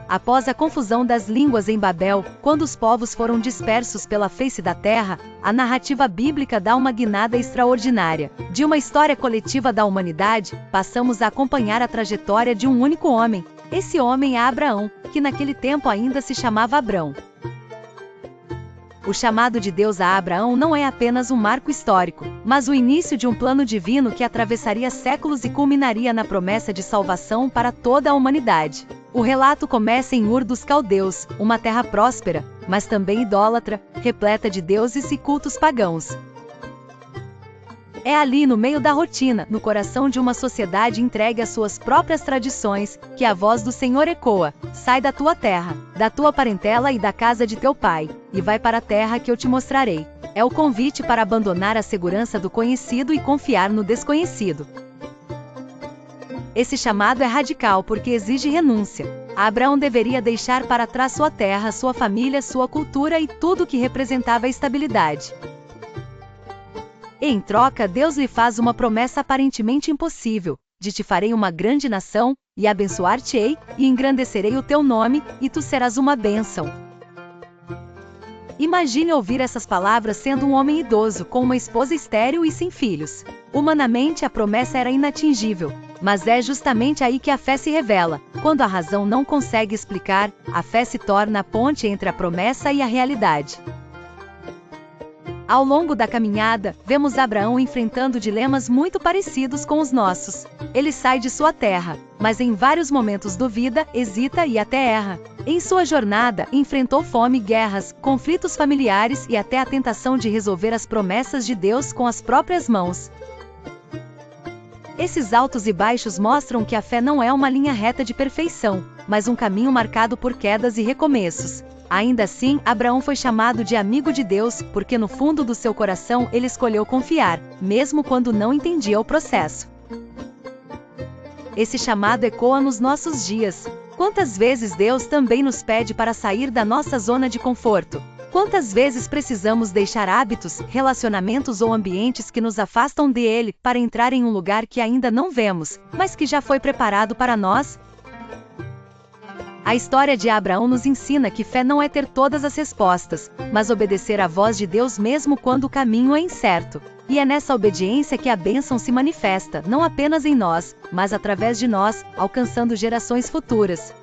Após a confusão das línguas em Babel, quando os povos foram dispersos pela face da terra, a narrativa bíblica dá uma guinada extraordinária. De uma história coletiva da humanidade, passamos a acompanhar a trajetória de um único homem. Esse homem é Abraão, que naquele tempo ainda se chamava Abrão. O chamado de Deus a Abraão não é apenas um marco histórico, mas o início de um plano divino que atravessaria séculos e culminaria na promessa de salvação para toda a humanidade. O relato começa em Ur dos Caldeus, uma terra próspera, mas também idólatra, repleta de deuses e cultos pagãos. É ali no meio da rotina, no coração de uma sociedade entregue às suas próprias tradições, que a voz do Senhor ecoa: sai da tua terra, da tua parentela e da casa de teu pai, e vai para a terra que eu te mostrarei. É o convite para abandonar a segurança do conhecido e confiar no desconhecido. Esse chamado é radical porque exige renúncia. Abraão deveria deixar para trás sua terra, sua família, sua cultura e tudo o que representava a estabilidade. Em troca, Deus lhe faz uma promessa aparentemente impossível: de te farei uma grande nação, e abençoar-te-ei, e engrandecerei o teu nome, e tu serás uma bênção. Imagine ouvir essas palavras sendo um homem idoso, com uma esposa estéril e sem filhos. Humanamente, a promessa era inatingível, mas é justamente aí que a fé se revela. Quando a razão não consegue explicar, a fé se torna a ponte entre a promessa e a realidade. Ao longo da caminhada, vemos Abraão enfrentando dilemas muito parecidos com os nossos. Ele sai de sua terra, mas em vários momentos duvida, hesita e até erra. Em sua jornada, enfrentou fome, guerras, conflitos familiares e até a tentação de resolver as promessas de Deus com as próprias mãos. Esses altos e baixos mostram que a fé não é uma linha reta de perfeição, mas um caminho marcado por quedas e recomeços. Ainda assim, Abraão foi chamado de amigo de Deus, porque no fundo do seu coração ele escolheu confiar, mesmo quando não entendia o processo. Esse chamado ecoa nos nossos dias. Quantas vezes Deus também nos pede para sair da nossa zona de conforto? Quantas vezes precisamos deixar hábitos, relacionamentos ou ambientes que nos afastam dele, para entrar em um lugar que ainda não vemos, mas que já foi preparado para nós? A história de Abraão nos ensina que fé não é ter todas as respostas, mas obedecer à voz de Deus mesmo quando o caminho é incerto. E é nessa obediência que a bênção se manifesta, não apenas em nós, mas através de nós, alcançando gerações futuras.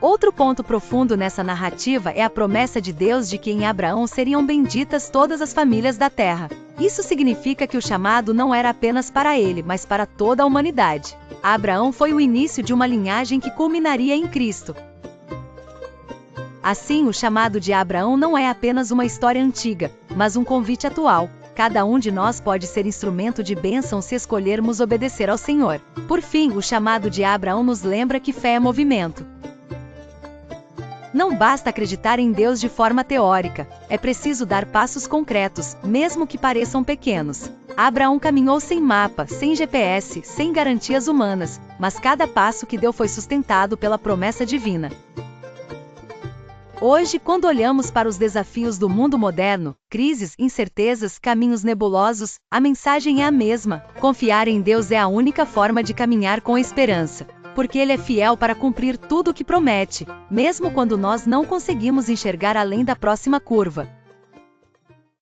Outro ponto profundo nessa narrativa é a promessa de Deus de que em Abraão seriam benditas todas as famílias da terra. Isso significa que o chamado não era apenas para ele, mas para toda a humanidade. Abraão foi o início de uma linhagem que culminaria em Cristo. Assim, o chamado de Abraão não é apenas uma história antiga, mas um convite atual. Cada um de nós pode ser instrumento de bênção se escolhermos obedecer ao Senhor. Por fim, o chamado de Abraão nos lembra que fé é movimento. Não basta acreditar em Deus de forma teórica, é preciso dar passos concretos, mesmo que pareçam pequenos. Abraão caminhou sem mapa, sem GPS, sem garantias humanas, mas cada passo que deu foi sustentado pela promessa divina. Hoje, quando olhamos para os desafios do mundo moderno, crises, incertezas, caminhos nebulosos, a mensagem é a mesma: confiar em Deus é a única forma de caminhar com esperança. Porque Ele é fiel para cumprir tudo o que promete, mesmo quando nós não conseguimos enxergar além da próxima curva.